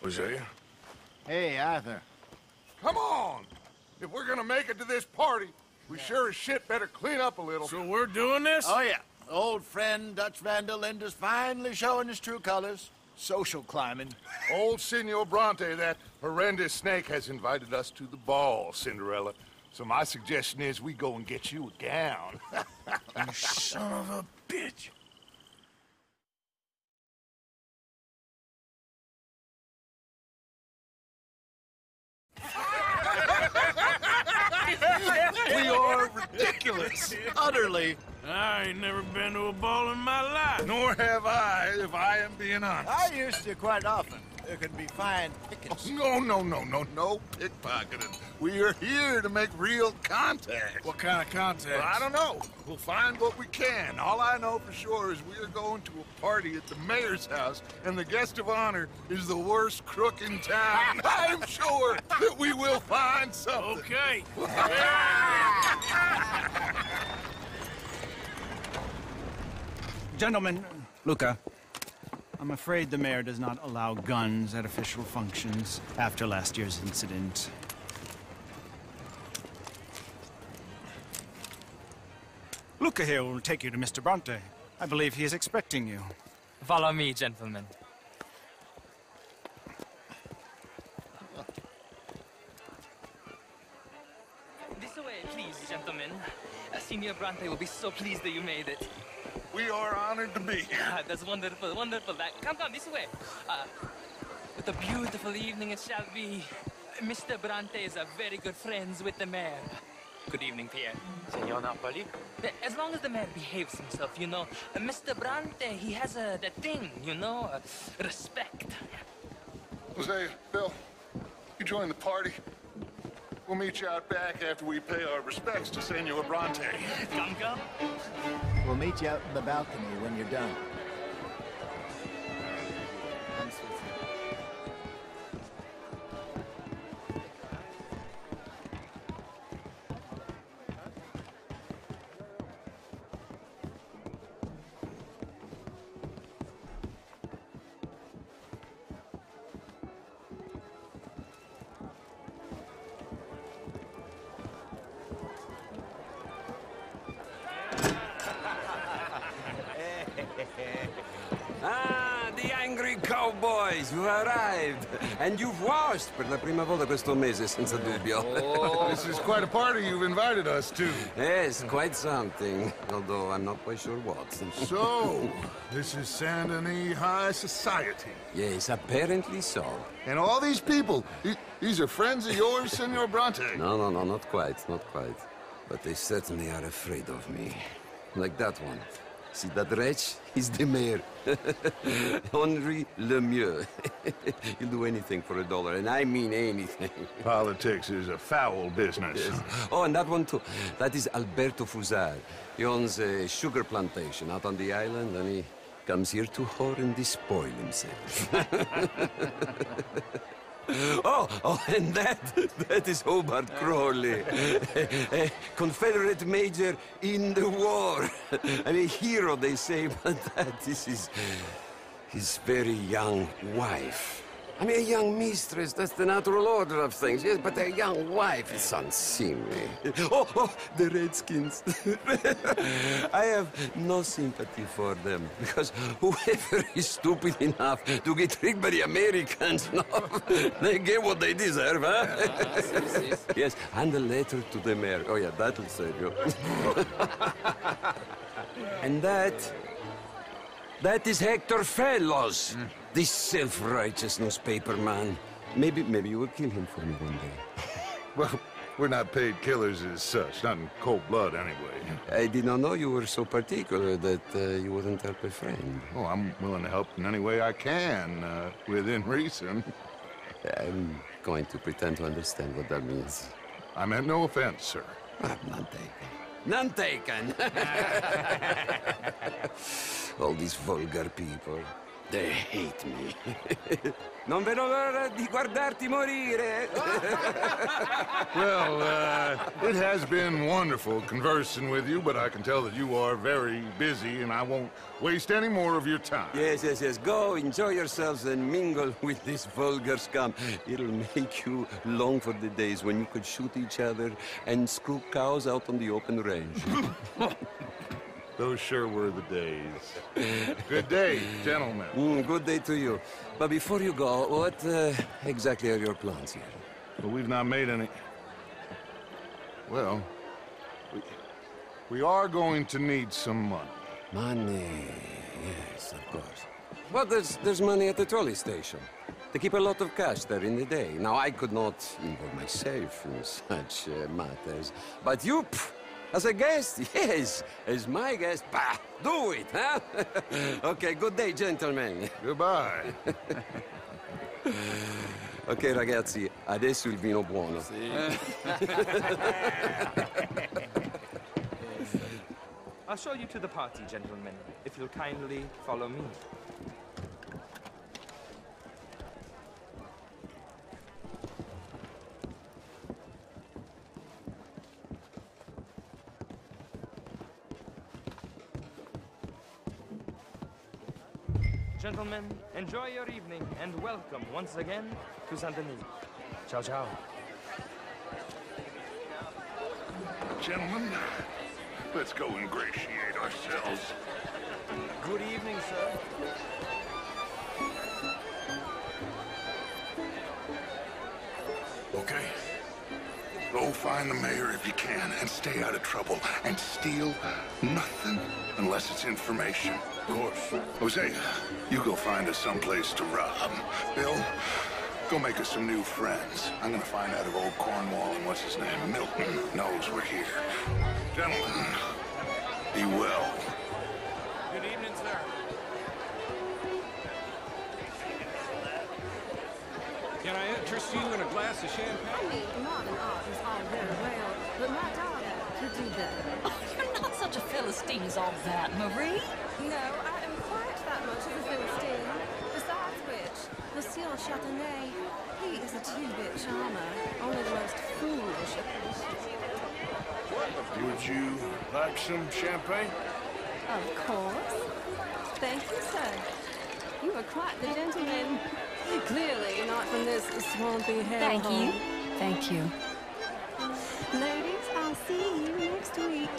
Hosea? Hey, Arthur. Come on! If we're gonna make it to this party, we sure as shit better clean up a little. So we're doing this? Oh, yeah. Old friend Dutch Van der Linde's finally showing his true colors. Social climbing. Old Senor Bronte, that horrendous snake, has invited us to the ball, Cinderella. So my suggestion is we go and get you a gown. You son of a bitch. We are ridiculous. Utterly. I ain't never been to a ball in my life. Nor have I, if I am being honest. I used to quite often. There can be fine pickings. No pickpocketing. We are here to make real contact. What kind of contact? Well, I don't know. We'll find what we can. All I know for sure is we are going to a party at the mayor's house, and the guest of honor is the worst crook in town. I'm sure that we will find something. Okay. Gentlemen, Luca, I'm afraid the mayor does not allow guns at official functions after last year's incident. Luca here will take you to Mr. Bronte. I believe he is expecting you. Follow me, gentlemen. This way, please, gentlemen. Signor Bronte will be so pleased that you made it. We are honored to be here. That's wonderful, wonderful. Come, this way. What a beautiful evening it shall be. Mr. Bronte is a very good friends with the mayor. Good evening, Pierre. Senor Napoli? As long as the mayor behaves himself, you know. Mr. Bronte, he has that thing, you know, respect. Hosea, Bill, you join the party. We'll meet you out back after we pay our respects to Senor Bronte. Come. We'll meet you out in the balcony when you're done. The angry cowboys, you've arrived. And you've washed per la prima volta questo mese, senza dubbio. This is quite a party you've invited us to. Yes, quite something. Although I'm not quite sure what. So, this is Saint Denis High Society. Yes, apparently so. And all these people, these are friends of yours, Senor Bronte? No, not quite. But they certainly are afraid of me. Like that one. See that wretch? He's the mayor. Henri Lemieux. He'll do anything for $1, and I mean anything. Politics is a foul business. Yes. Oh, and that one too. That is Alberto Fusar. He owns a sugar plantation out on the island, and he comes here to whore and despoil himself. Oh, and that is Hobart Crawley, a Confederate major in the war, and a hero, they say, but that is his very young wife. I mean, a young mistress, that's the natural order of things, yes, but a young wife is unseemly. Oh, the Redskins. I have no sympathy for them, because whoever is stupid enough to get tricked by the Americans, no, they get what they deserve, huh? Yes, and a letter to the mayor. Oh, yeah, that'll save you. And that is Hector Fellows. This self-righteous newspaper man. Maybe you will kill him for me one day. Well, we're not paid killers as such, not in cold blood anyway. I did not know you were so particular that you wouldn't help a friend. Oh, I'm willing to help in any way I can, within reason. I'm going to pretend to understand what that means. I meant no offense, sir. None taken. None taken! All these vulgar people. They hate me. Non vedo l'ora di guardarti morire. Well, it has been wonderful conversing with you, but I can tell that you are very busy, and I won't waste any more of your time. Yes, yes, yes. Go, enjoy yourselves, and mingle with this vulgar scum. It'll make you long for the days when you could shoot each other and screw cows out on the open range. Those sure were the days. Good day, gentlemen. Good day to you. But before you go, what exactly are your plans here? Well, we've not made any... Well, we are going to need some money. Money, yes, of course. Well, there's money at the trolley station. They keep a lot of cash there in the day. Now, I could not involve myself in such matters. But you, as a guest, yes, as my guest, bah, do it, huh? Okay, good day, gentlemen. Goodbye. Ok, ragazzi, adesso il vino buono. I'll show you to the party, gentlemen, if you'll kindly follow me. Gentlemen, enjoy your evening and welcome once again to Saint Denis. Ciao, ciao. Gentlemen, let's go ingratiate ourselves. Good evening, sir. Okay. Go find the mayor if you can and stay out of trouble. And steal nothing unless it's information. Of course. Jose, you go find us someplace to rob. Bill, go make us some new friends. I'm gonna find out if old Cornwall and what's his name, Milton, knows we're here. Gentlemen, be well. Good evening, sir. Can I interest you in a glass of champagne? I mean, modern art is all very well, but my daughter could do better. Oh, you're not such a Philistine as all that, Marie. No, I am quite that much of a Philistine. Besides which, Monsieur Châtenay, he is a two-bit charmer, only the most foolish of patients. Would you like some champagne? Of course. Thank you, sir. You are quite the gentleman. Clearly not from this swampy hellhole. Thank you. Thank you. Ladies, I'll see you next week.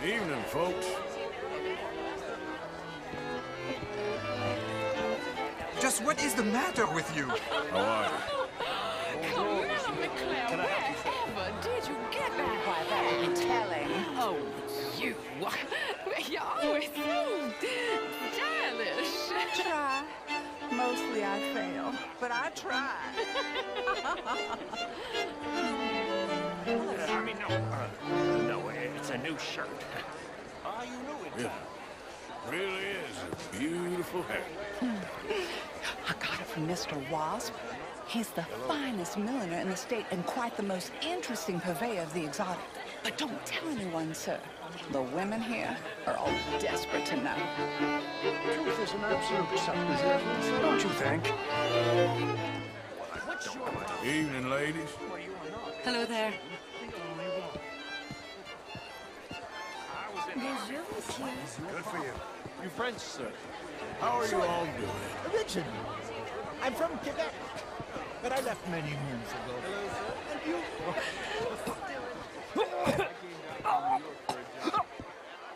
Evening, folks. Just what is the matter with you? How are you? Can I help you? Wherever did you get that? Why, that would be telling. Oh, you. You're always so stylish. Try. Mostly I fail, but I try. I mean, no, it's a new shirt. Ah, you knew it. Yeah. Really is a beautiful hair. I got it from Mr. Wasp. He's the finest milliner in the state and quite the most interesting purveyor of the exotic. But don't tell anyone, sir. The women here are all desperate to know. Truth is an absolute supposition, don't you think? Evening, ladies. Hello there. Bonjour, monsieur. Good for you. You French, sir. How are you all doing? Richard, I'm from Quebec, but I left many moons ago. And you?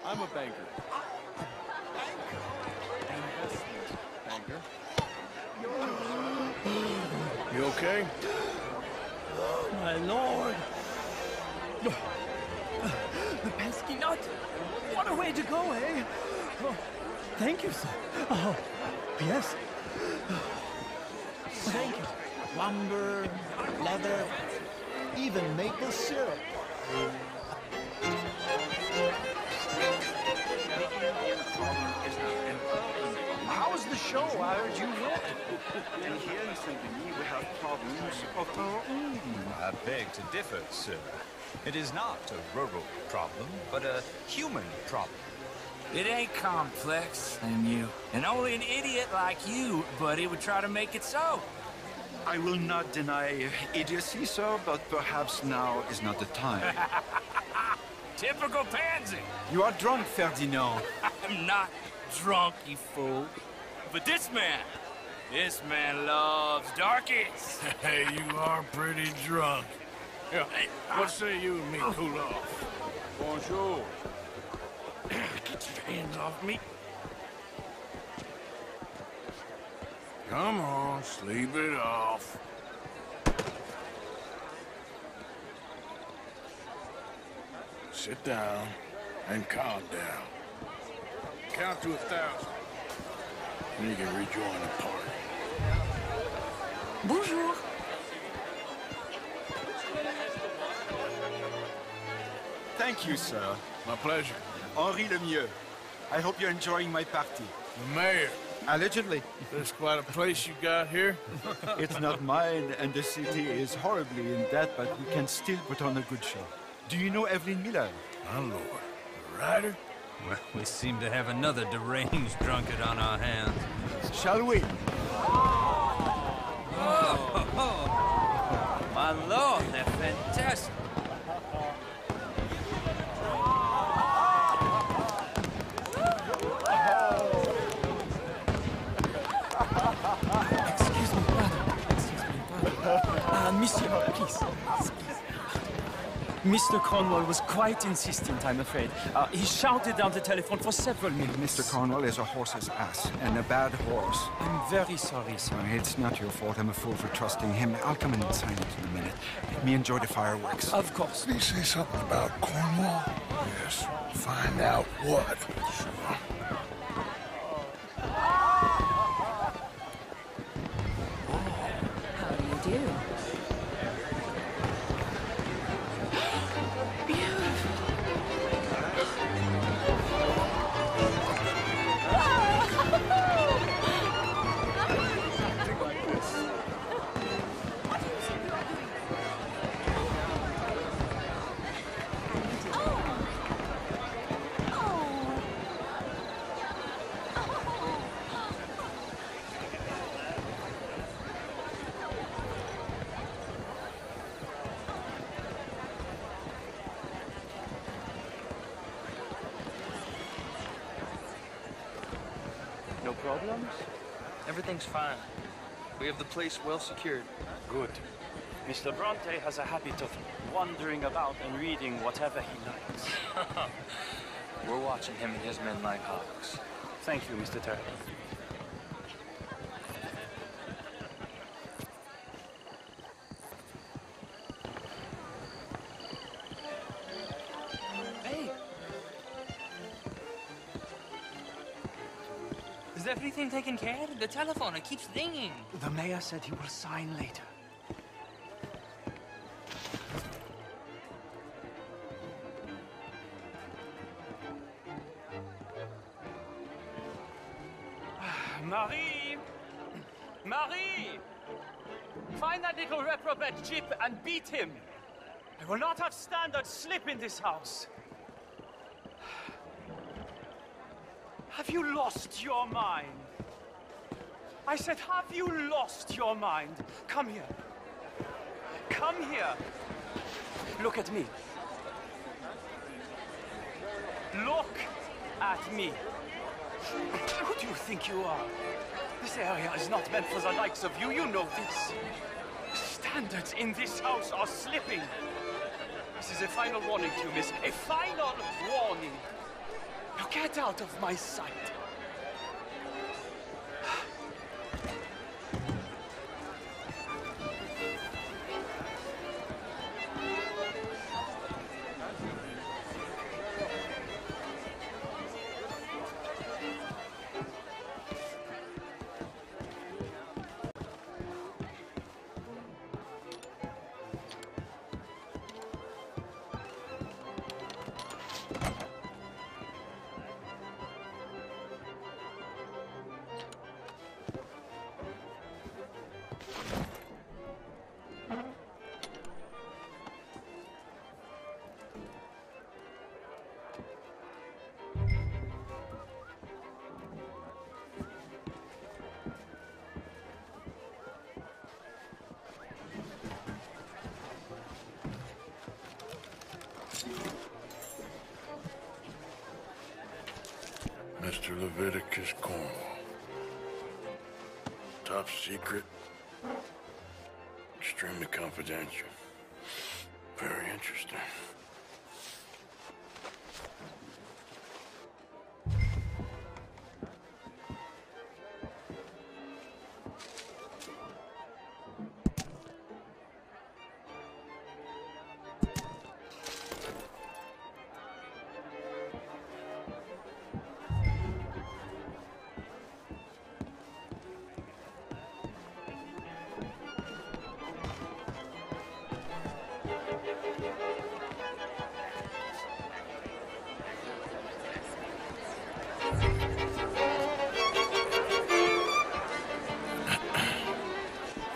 I'm a banker. Investment banker. You okay? My lord! The pesky nut! What a way to go, eh? Oh, thank you, sir. Oh, yes. Thank you. Lumber, leather, even maple syrup. How was the show? I heard you win. And here in Saint Denis, we have problems of our own. I beg to differ, sir. It is not a rural problem, but a human problem. It ain't complex, and only an idiot like you, buddy, would try to make it so. I will not deny idiocy, sir, but perhaps now is not the time. Typical pansy. You are drunk, Ferdinand. I'm not drunk, you fool. But this man loves darkies. Hey, you are pretty drunk. Yeah, what say you and me cool off? Bonjour. Get your hands off me. Come on, sleep it off. Sit down and calm down. Count to 1,000. And you can rejoin the party. Bonjour. Thank you, sir. My pleasure. Henri Lemieux. I hope you're enjoying my party. The mayor. Allegedly. There's quite a place you got here. It's not mine, and the city is horribly in debt, but we can still put on a good show. Do you know Evelyn Miller? My lord. The writer? Well, we seem to have another deranged drunkard on our hands. Shall we? My lord, they're fantastic. Excuse me, brother. Monsieur, please. Mr. Cornwall was quite insistent, I'm afraid. He shouted down the telephone for several minutes. Mr. Cornwall is a horse's ass, and a bad horse. I'm very sorry, sir. It's not your fault. I'm a fool for trusting him. I'll come in silence in a minute. Let me enjoy the fireworks. Of course. Did he say something about Cornwall? Yes. Find out what. Sure. How do you do? No problems? Everything's fine. We have the place well secured. Good. Mr. Bronte has a habit of wandering about and reading whatever he likes. We're watching him and his men like hawks. Thank you, Mr. Turner. Hey! Is everything taken care of? The telephone, it keeps ringing. The mayor said he will sign later. Marie! Marie! Find that little reprobate Jip and beat him. I will not have standard slip in this house. Have you lost your mind? I said, have you lost your mind? Come here. Come here. Look at me. Look at me. Who do you think you are? This area is not meant for the likes of you. You know this. Standards in this house are slipping. This is a final warning to you, miss. A final warning. Now get out of my sight. Leviticus Cornwall. Top secret. Extremely confidential. Very interesting.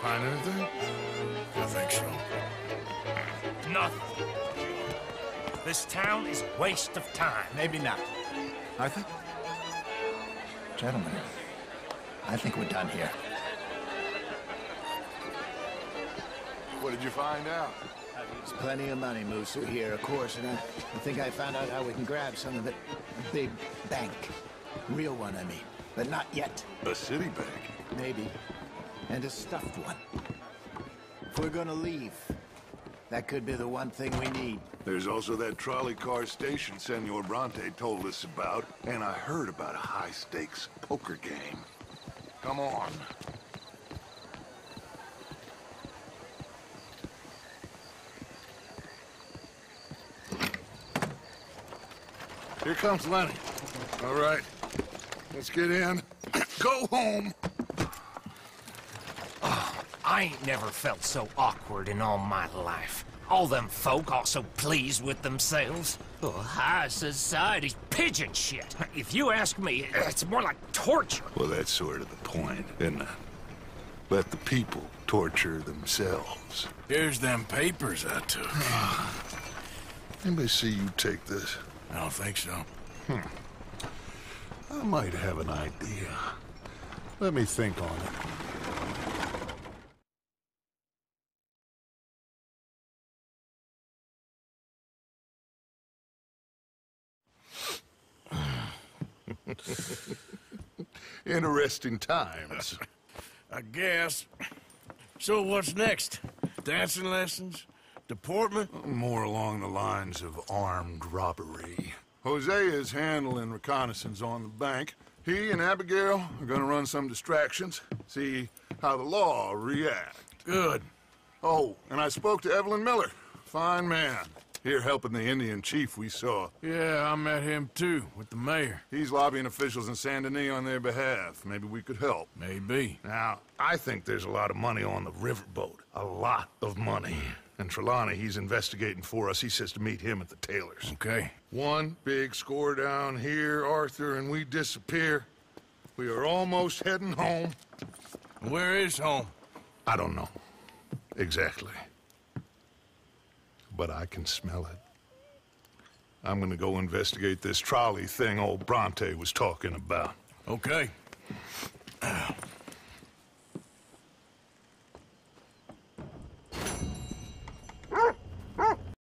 Find anything? I think so. Nothing. This town is a waste of time. Maybe not. Arthur? Gentlemen, I think we're done here. What did you find out? There's plenty of money moves through here, of course, and I think I found out how we can grab some of it. A big bank. Real one, I mean. But not yet. A city bank? Maybe. And a stuffed one. If we're gonna leave, that could be the one thing we need. There's also that trolley car station Senor Bronte told us about, and I heard about a high-stakes poker game. Come on. Here comes Lenny. All right, let's get in. Go home. I ain't never felt so awkward in all my life. All them folk all so pleased with themselves. Oh, high society's pigeon shit. If you ask me, it's more like torture. Well, that's sort of the point, isn't it? Let the people torture themselves. Here's them papers I took. Anybody see you take this? I don't think so. I might have an idea. Let me think on it. Interesting times. I guess. So what's next? Dancing lessons? Deportment? More along the lines of armed robbery. Jose is handling reconnaissance on the bank. He and Abigail are gonna run some distractions, see how the law reacts. Good. Oh, and I spoke to Evelyn Miller. Fine man. Here helping the Indian chief we saw. Yeah, I met him too, with the mayor. He's lobbying officials in Saint Denis on their behalf. Maybe we could help. Maybe. Now, I think there's a lot of money on the riverboat. A lot of money. And Trelawney, he's investigating for us. He says to meet him at the Taylor's. Okay. One big score down here, Arthur, and we disappear. We are almost heading home. Where is home? I don't know. Exactly. But I can smell it. I'm gonna go investigate this trolley thing old Bronte was talking about. Okay.